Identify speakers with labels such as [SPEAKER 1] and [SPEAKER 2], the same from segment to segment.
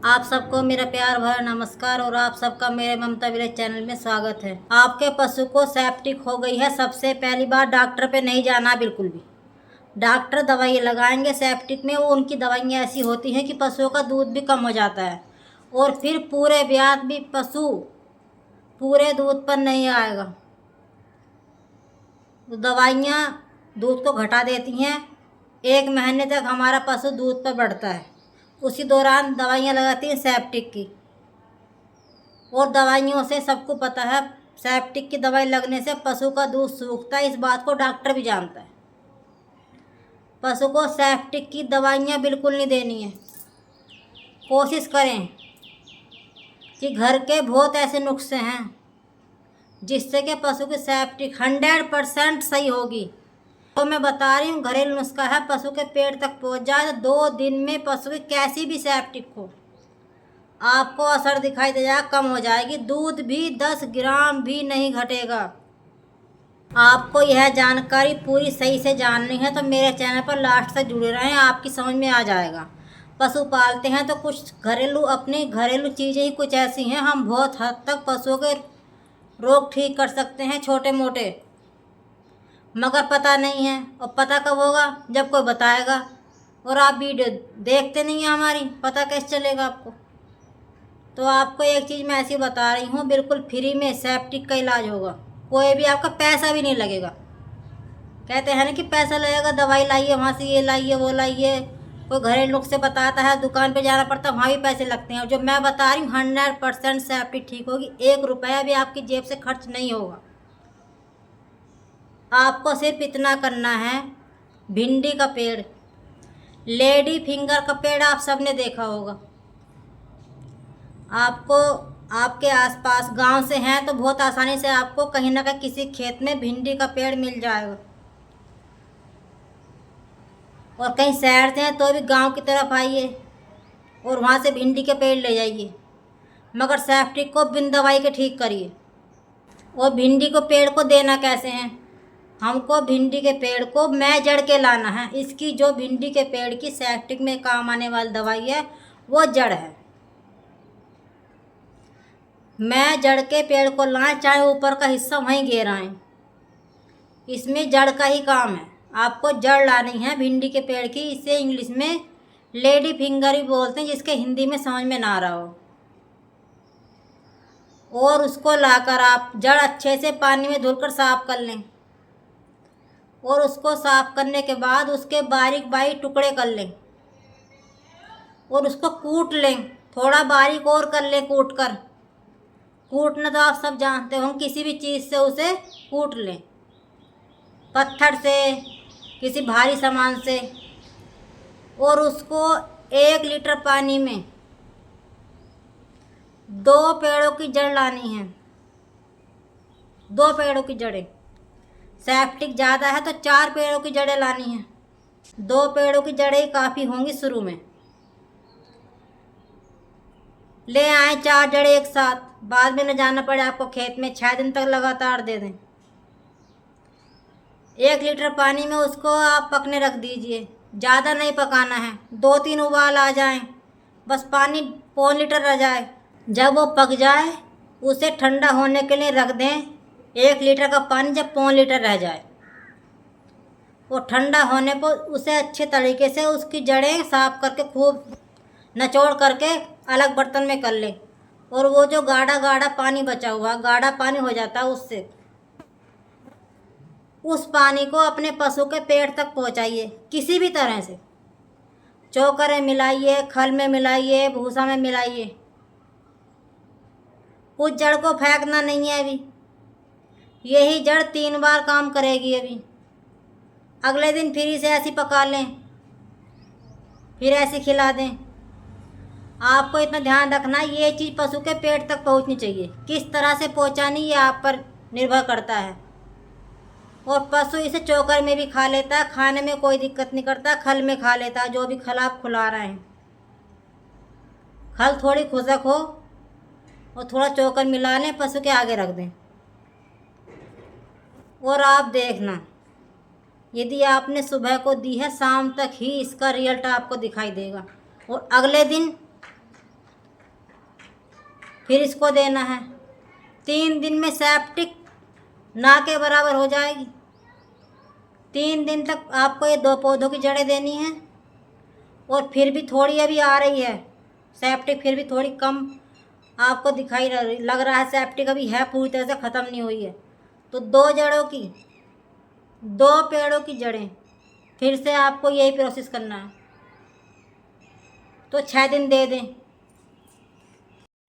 [SPEAKER 1] आप सबको मेरा प्यार भरा नमस्कार और आप सबका मेरे ममता विलेज चैनल में स्वागत है। आपके पशु को सेप्टिक हो गई है, सबसे पहली बार डॉक्टर पे नहीं जाना बिल्कुल भी। डॉक्टर दवाई लगाएंगे सेप्टिक में, वो उनकी दवाइयाँ ऐसी होती हैं कि पशुओं का दूध भी कम हो जाता है और फिर पूरे ब्यात भी पशु पूरे दूध पर नहीं आएगा। दवाइयाँ दूध को घटा देती हैं। 1 महीने तक हमारा पशु दूध पर बढ़ता है, उसी दौरान दवाइयाँ लगाती हैं सेप्टिक की। और दवाइयों से सबको पता है, सेप्टिक की दवाई लगने से पशु का दूध सूखता है, इस बात को डॉक्टर भी जानता है। पशु को सेप्टिक की दवाइयाँ बिल्कुल नहीं देनी है। कोशिश करें कि घर के बहुत ऐसे नुस्खे हैं जिससे कि पशु की सेप्टिक 100% सही होगी। तो मैं बता रही हूँ, घरेलू नुस्खा है, पशु के पेट तक पहुँच जाए तो 2 दिन में पशु की कैसी भी सेप्टिक हो आपको असर दिखाई दे जाएगा, कम हो जाएगी। दूध भी 10 ग्राम भी नहीं घटेगा। आपको यह जानकारी पूरी सही से जाननी है तो मेरे चैनल पर लास्ट तक जुड़े रहें, आपकी समझ में आ जाएगा। पशु पालते हैं तो कुछ अपनी घरेलू चीज़ें ही कुछ ऐसी हैं, हम बहुत हद तक पशुओं के रोग ठीक कर सकते हैं छोटे मोटे, मगर पता नहीं है। और पता कब होगा? जब कोई बताएगा। और आप वीडियो देखते नहीं हैं हमारी, पता कैसे चलेगा आपको? तो आपको एक चीज़ मैं ऐसी बता रही हूँ, बिल्कुल फ्री में सेप्टिक का इलाज होगा। कोई भी आपका पैसा भी नहीं लगेगा। कहते हैं ना कि पैसा लगेगा, दवाई लाइए, वहाँ से ये लाइए वो लाइए। कोई घरेलू नुस्खे बताता है, दुकान पे जाना पड़ता है, वहाँ भी पैसे लगते हैं। और जो मैं बता रही हूँ 100% सेप्टिक ठीक होगी। 1 रुपया भी आपकी जेब से खर्च नहीं होगा। आपको सिर्फ इतना करना है, भिंडी का पेड़, लेडी फिंगर का पेड़ आप सबने देखा होगा। आपको आपके आसपास गांव से हैं तो बहुत आसानी से आपको कहीं ना कहीं किसी खेत में भिंडी का पेड़ मिल जाएगा। और कहीं शहर से हैं तो भी गांव की तरफ आइए और वहाँ से भिंडी के पेड़ ले जाइए, मगर सेप्टिक को बिन दवाई के ठीक करिए। और भिंडी को पेड़ को देना कैसे हैं? हमको भिंडी के पेड़ को मैं जड़ के लाना है। इसकी जो भिंडी के पेड़ की सेप्टिक में काम आने वाली दवाई है वो जड़ है। मैं जड़ के पेड़ को लाएं, चाहे ऊपर का हिस्सा वहीं घेराएं, इसमें जड़ का ही काम है। आपको जड़ लानी है भिंडी के पेड़ की। इसे इंग्लिश में लेडी फिंगर भी बोलते हैं, जिसके हिंदी में समझ में ना आ रहा हो। और उसको लाकर आप जड़ अच्छे से पानी में धुलकर साफ कर लें। और उसको साफ करने के बाद उसके बारीक बारीक टुकड़े कर लें और उसको कूट लें, थोड़ा बारीक और कर लें। कूटना तो आप सब जानते हो, किसी भी चीज़ से उसे कूट लें, पत्थर से, किसी भारी सामान से। और उसको 1 लीटर पानी में 2 पेड़ों की जड़ लानी है। 2 पेड़ों की जड़ें। सेप्टिक ज़्यादा है तो 4 पेड़ों की जड़ें लानी हैं। 2 पेड़ों की जड़ें काफ़ी होंगी शुरू में। ले आए 4 जड़ें एक साथ, बाद में न जाना पड़े आपको खेत में। 6 दिन तक लगातार दे दें। 1 लीटर पानी में उसको आप पकने रख दीजिए, ज़्यादा नहीं पकाना है। 2-3 उबाल आ जाएं, बस पानी पौन लीटर रह जाए। जब वो पक जाए उसे ठंडा होने के लिए रख दें। 1 लीटर का पानी जब पौन लीटर रह जाए, वो ठंडा होने पर उसे अच्छे तरीके से उसकी जड़ें साफ करके खूब निचोड़ करके अलग बर्तन में कर लें। और वो जो गाढ़ा गाढ़ा पानी बचा हुआ, गाढ़ा पानी हो जाता है, उससे उस पानी को अपने पशु के पेट तक पहुंचाइए किसी भी तरह से। चोकर में मिलाइए, खल में मिलाइए, भूसा में मिलाइए। उस जड़ को फेंकना नहीं है। अभी यही जड़ 3 बार काम करेगी। अभी अगले दिन फिर इसे ऐसी पका लें, फिर ऐसे खिला दें। आपको इतना ध्यान रखना, ये चीज़ पशु के पेट तक पहुंचनी चाहिए। किस तरह से पहुंचानी ये आप पर निर्भर करता है। और पशु इसे चोकर में भी खा लेता है, खाने में कोई दिक्कत नहीं करता। खल में खा लेता है, जो भी खल आप खिला रहे हैं। खल थोड़ी खुशक हो और थोड़ा चोकर मिला लें, पशु के आगे रख दें। और आप देखना, यदि आपने सुबह को दी है, शाम तक ही इसका रिजल्ट आपको दिखाई देगा। और अगले दिन फिर इसको देना है। 3 दिन में सेप्टिक ना के बराबर हो जाएगी। 3 दिन तक आपको ये 2 पौधों की जड़ें देनी हैं। और फिर भी थोड़ी अभी आ रही है सेप्टिक, फिर भी थोड़ी कम आपको दिखाई लग रहा है सेप्टिक अभी है, पूरी तरह से ख़त्म नहीं हुई है। तो 2 पेड़ों की जड़ें फिर से आपको यही प्रोसेस करना है। तो 6 दिन दे दें,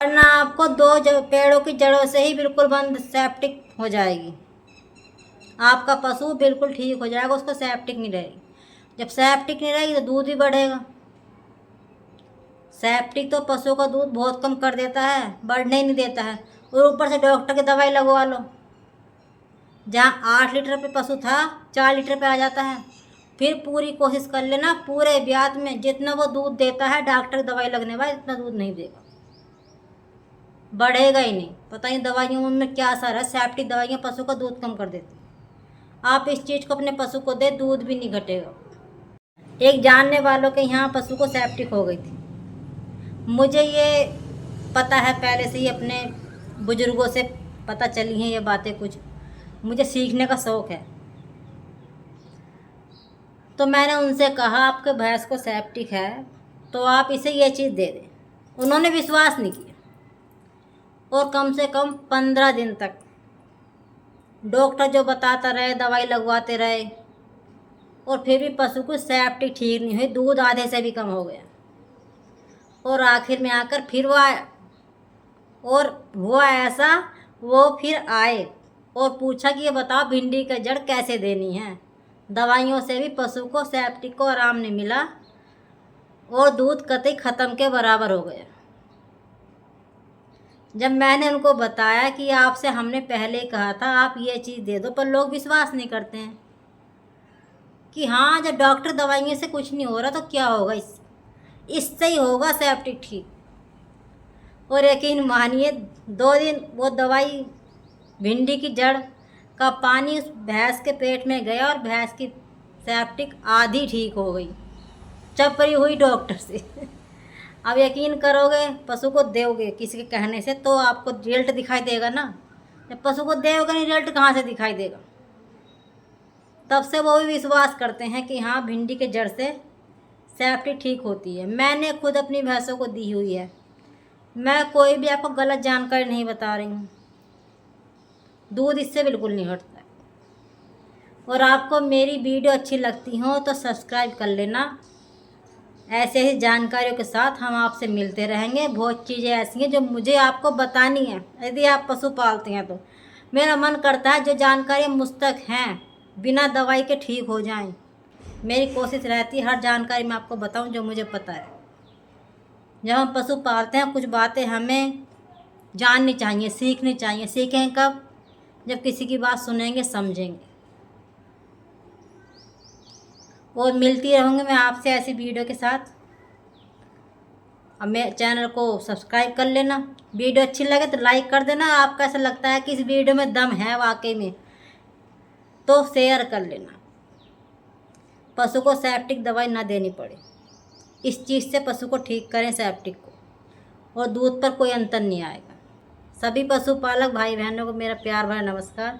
[SPEAKER 1] वरना आपको 2 पेड़ों की जड़ों से ही बिल्कुल बंद सेप्टिक हो जाएगी। आपका पशु बिल्कुल ठीक हो जाएगा, उसको सेप्टिक नहीं रहेगी। जब सेप्टिक नहीं रहेगी तो दूध भी बढ़ेगा। सेप्टिक तो पशुओं का दूध बहुत कम कर देता है, बढ़ने ही नहीं देता है। और ऊपर से डॉक्टर की दवाई लगवा लो, जहाँ 8 लीटर पे पशु था 4 लीटर पे आ जाता है। फिर पूरी कोशिश कर लेना, पूरे ब्यात में जितना वो दूध देता है डॉक्टर की दवाई लगने बाद इतना दूध नहीं देगा, बढ़ेगा ही नहीं। पता नहीं दवाइयों में क्या असर है, सेप्टिक दवाइयाँ पशु का दूध कम कर देती। आप इस चीज़ को अपने पशु को दे, दूध भी नहीं घटेगा। एक जानने वालों के यहाँ पशु को सेप्टिक हो गई थी। मुझे ये पता है पहले से ही, अपने बुजुर्गों से पता चली हैं ये बातें कुछ, मुझे सीखने का शौक़ है। तो मैंने उनसे कहा आपके भैंस को सेप्टिक है तो आप इसे ये चीज़ दे दें। उन्होंने विश्वास नहीं किया और कम से कम 15 दिन तक डॉक्टर जो बताता रहे दवाई लगवाते रहे, और फिर भी पशु को सेप्टिक ठीक नहीं हुई, दूध आधे से भी कम हो गया। और आखिर में आकर फिर वो आया, और हुआ ऐसा, वो फिर आए और पूछा कि ये बताओ भिंडी का जड़ कैसे देनी है। दवाइयों से भी पशु को सेप्टिक को आराम नहीं मिला और दूध कतई ख़त्म के बराबर हो गया। जब मैंने उनको बताया कि आपसे हमने पहले ही कहा था आप ये चीज़ दे दो, पर लोग विश्वास नहीं करते हैं कि हाँ जब डॉक्टर दवाइयों से कुछ नहीं हो रहा तो क्या होगा, इससे ही होगा सेप्टिक ठीक। और यकीन मानिए 2 दिन वो दवाई भिंडी की जड़ का पानी उस भैंस के पेट में गया और भैंस की सेप्टिक आधी ठीक हो गई, चपरी हुई डॉक्टर से। अब यकीन करोगे, पशु को दोगे किसी के कहने से तो आपको रिजल्ट दिखाई देगा ना। जब पशु को दोगे नहीं, रिजल्ट कहाँ से दिखाई देगा। तब से वो भी विश्वास करते हैं कि हाँ भिंडी के जड़ से सेप्टिक ठीक होती है। मैंने खुद अपनी भैंसों को दी हुई है, मैं कोई भी आपको गलत जानकारी नहीं बता रही हूँ। दूध इससे बिल्कुल नहीं घटता। और आपको मेरी वीडियो अच्छी लगती हो तो सब्सक्राइब कर लेना। ऐसे ही जानकारियों के साथ हम आपसे मिलते रहेंगे। बहुत चीज़ें ऐसी हैं जो मुझे आपको बतानी है। यदि आप पशु पालते हैं तो मेरा मन करता है जो जानकारियाँ मुझ तक हैं बिना दवाई के ठीक हो जाएं। मेरी कोशिश रहती है हर जानकारी मैं आपको बताऊं जो मुझे पता है। जब हम पशु पालते हैं कुछ बातें हमें जाननी चाहिए, सीखनी चाहिए। सीखें कब? जब किसी की बात सुनेंगे, समझेंगे। और मिलती रहूँगी मैं आपसे ऐसी वीडियो के साथ। अब मेरे चैनल को सब्सक्राइब कर लेना। वीडियो अच्छी लगे तो लाइक कर देना। आपको ऐसा लगता है कि इस वीडियो में दम है वाकई में तो शेयर कर लेना। पशु को सेप्टिक दवाई ना देनी पड़े, इस चीज़ से पशु को ठीक करें सेप्टिक को, और दूध पर कोई अंतर नहीं आएगा। सभी पशुपालक भाई बहनों को मेरा प्यार भरा नमस्कार।